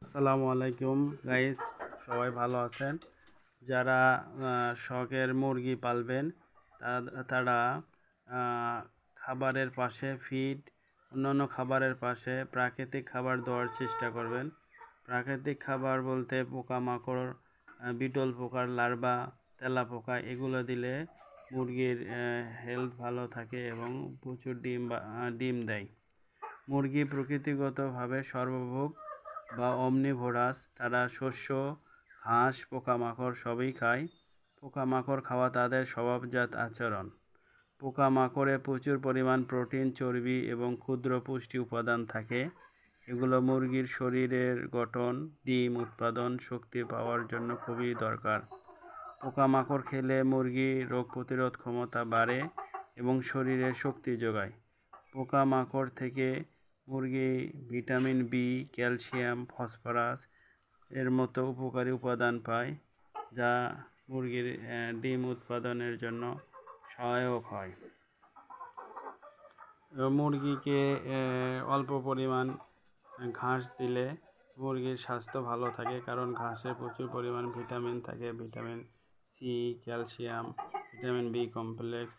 আসসালামু আলাইকুম গাইস, সবাই ভালো আছেন? যারা শখের মুরগি পালবেন তারা খাবারের পাশে ফিড, অন্যান্য খাবারের পাশে প্রাকৃতিক খাবার দেওয়ার চেষ্টা করবেন। প্রাকৃতিক খাবার বলতে পোকামাকড়, বিটল পোকার লার্ভা, তেলাপোকা এগুলো দিলে মুরগির হেলথ ভালো থাকে এবং প্রচুর ডিম দেয়। মুরগি প্রকৃতিগতভাবে সর্বভোগ বা অমনিভোরাস। তারা শস্য, ঘাস, পোকামাকড় সবই খায়। পোকামাকড় খাওয়া তাদের স্বভাবজাত আচরণ। পোকামাকড়ে প্রচুর পরিমাণ প্রোটিন, চর্বি এবং ক্ষুদ্র পুষ্টি উপাদান থাকে। এগুলো মুরগির শরীরের গঠন, ডিম উৎপাদন, শক্তি পাওয়ার জন্য খুবই দরকার। পোকামাকড় খেলে মুরগির রোগ প্রতিরোধ ক্ষমতা বাড়ে এবং শরীরে শক্তি যোগায়। পোকামাকড় থেকে মুরগি ভিটামিন বি, ক্যালসিয়াম, ফসফরাস এর মতো উপকারী উপাদান পায়, যা মুরগির ডিম উৎপাদনের জন্য সহায়ক হয়। মুরগিকে অল্প পরিমাণ ঘাস দিলে মুরগির স্বাস্থ্য ভালো থাকে, কারণ ঘাসে প্রচুর পরিমাণ ভিটামিন থাকে। Vitamin C, calcium, vitamin B complex